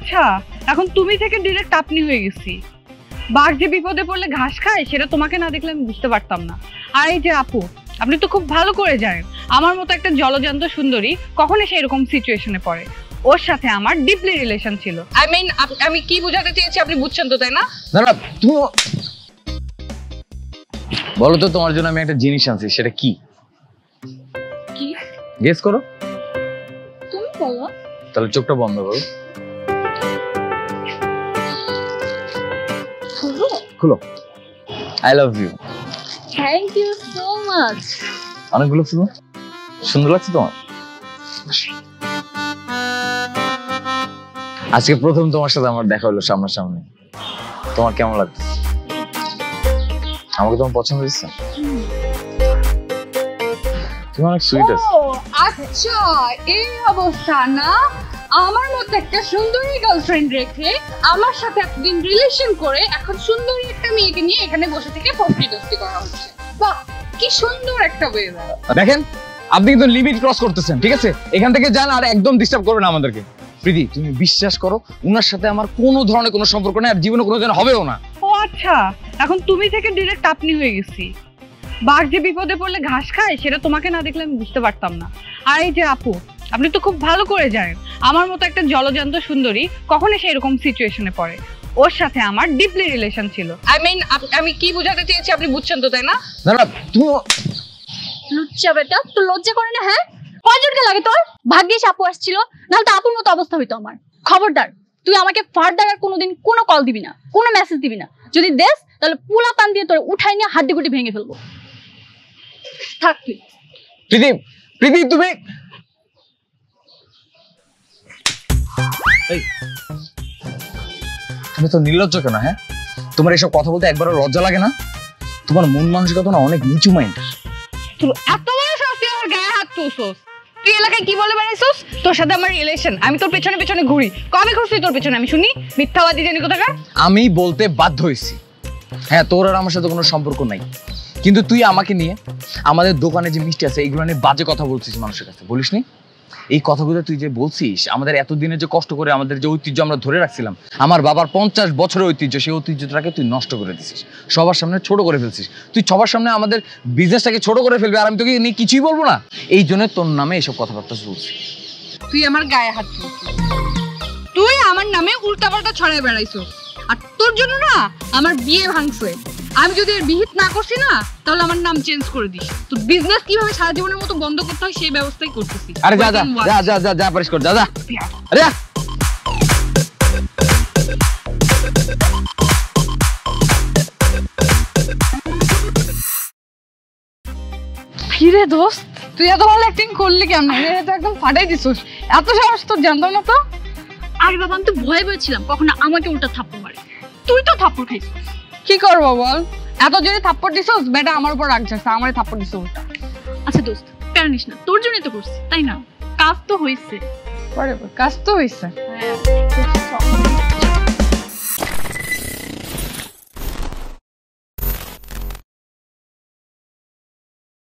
আচ্ছা, এখন তুমি থেকে ডিরেক্ট আপনি হয়ে গেছি। বাঘ যে বিপদে পড়লে ঘাস খায় সেটা তোমাকে না দেখলে আমি বুঝতে পারতাম না। আর এই যে আপু, আপনি তো খুব ভালো করে জানেন আমার মতো একটা জলজান্ত সুন্দরী কখনো সেই রকম সিচুয়েশনে পড়ে। ওর সাথে আমার ডিপলি রিলেশন ছিল। আই মিন, আমি কি বোঝাতে চেয়েছি আপনি বুঝছেন তো, তাই না? না তুমি বলো তো, তোমার জন্য আমি একটা জিনিস আনছি, সেটা কি? কি গেস করো। তুমি বলো। তাহলে চোখটা বন্ধ করো। খুলো। I love you. Thank you so much. অনেকগুলো ফুল, সুন্দর লাগছে তোমার। আজকে প্রথম তোমার সাথে আমার দেখা হলো সামনাসামনি। তোমার কেমন লাগছে? আমাকে তোমার পছন্দ হয়েছে? তুমি অনেক সুইট আছো। আচ্ছা, এই অবস্থা না? আমার মতো একটা সুন্দরী গার্লফ্রেন্ড রেখে আমার সাথে এতদিন রিলেশন করে এখন সুন্দরী একটা মেয়েকে নিয়ে এখানে বসে থেকে ফষ্টি দস্তি করা হচ্ছে। বাহ, কি সুন্দর একটা ওয়েদার। দেখেন, আপনি কিন্তু লিমিট ক্রস করতেছেন, ঠিক আছে? এখান থেকে যান, আর একদম ডিস্টার্ব করবেন না আমাদেরকে। প্রীতি, তুমি বিশ্বাস করো, উনার সাথে আমার কোনো ধরনের কোনো সম্পর্ক নেই, আর জীবনে কোনোদিন হবেও না। ও আচ্ছা, এখন তুমি থেকে ডিরেক্ট আপনি হয়ে গেছি। বাঘ যে বিপদে পড়লে ঘাস খায় সেটা তোমাকে না দেখলে আমি বুঝতে পারতাম না। আর এই যে আপু, আপনি তো খুব ভালো করে জানেন আমার মতো একটা জলজান্ত সুন্দরী কখনো সেই রকম সিচুয়েশনে পড়ে। ওর সাথে আমার ডিপলি রিলেশন ছিল। আই মিন, আমি কি বোঝাতে চেয়েছি আপনি বুঝছেন তো, তাই না? না তুমি লুচ্চা বেটা, তোর লজ্জা করে না? হ্যাঁ, কয়জনকে লাগে তোর? ভাগ্যিস আপু আসছিল, নাহলে তো আপুর মতো অবস্থা হইতো আমার। খবরদার, তুই আমাকে ফার্দার আর কোনোদিন কোনো কল দিবি না, কোনো মেসেজ দিবি না। যদি দেস তাহলে পুলা পান দিয়ে তোর উঠাই নিয়ে হাড্ডি গুটি ভেঙে ফেলবো। থাক তুই। প্রীতি তুমি তুমি তো নির্লজ্জ কেন? হ্যাঁ, তোমার এসব কথা বলতে একবারও লজ্জা লাগে না? তোমার মন মানসিকতা না অনেক নিচু মাইন্ড। তুই এত বড় সাহস তুই আমার গায়ে হাত তুলছস? তুই এলাকায় কি বলে বেড়াইছস তোর সাথে আমার রিলেশন? আমি তোর পেছনে পেছনে ঘুরি। কবে ঘুরছিস তোর পেছনে আমি শুনি? মিথ্যাবাদী জানি কোথাকার। আমি বলতে বাধ্য হয়েছি, হ্যাঁ তোর আর আমার সাথে কোনো সম্পর্ক নাই, কিন্তু তুই আমাকে নিয়ে আমাদের দোকানে যে মিষ্টি আছে এইগুলো নিয়ে বাজে কথা বলছিস মানুষের কাছে, বলিসনি? এই কথাগুলো তুই যে বলছিস, আমাদের এতদিনে যে কষ্ট করে আমাদের যে ঐতিহ্য আমরা ধরে রাখছিলাম, আমার বাবার 50 বছরের ঐতিহ্য, সেই ঐতিহ্যটাকে তুই নষ্ট করে দিছিস, সবার সামনে ছোট করে ফেলছিস। তুই সবার সামনে আমাদের বিজনেসটাকে ছোট করে ফেলবি, আর আমি তোকে নিয়ে কিছুই বলবো না। এই জন্য তোর নামে এসব কথাবার্তা চলছে। তুই আমার গায়ে হাত তুলছিস, তুই আমার নামে উল্টাপাল্টা ছড়ায় বেড়াইছস, আর তোর জন্য না আমার বিয়ে ভাঙছে। আমি যদি এর বিহিত না করছি না, তাহলে আমার নাম চেঞ্জ করে দিস। তোর বিজনেস কিভাবে সারা জীবনের মতো বন্ধ করতে হয় সেই ব্যবস্থাই করতেছি। আরে যা যা যা যা যা যা পারিস কর, যা যা। আরে ফিরে দোস্ত, তুই এত ভালো অ্যাক্টিং করলি কেমন? এটা তো একদম ফাটাই দিছিস। এত সাহস তোর জানতাম না তো। আরে বাবা, আমি তো ভয় পেয়েছিলাম কখনো আমাকে উল্টা থাপ্পড় মারে। তুই তো থাপ্পড় খাইছিস। কি করবো বল, এত জোরে থাপ্পড় দিছিস, বেটা আমার উপর রাগ যাচ্ছে, আমারে থাপ্পড় দিছিস উল্টা। আচ্ছা দোস্ত, প্যারা নিস না, তোর জন্যই তো করছি, তাই না? কাজ তো হয়েছে। কাজ তো হয়েছে।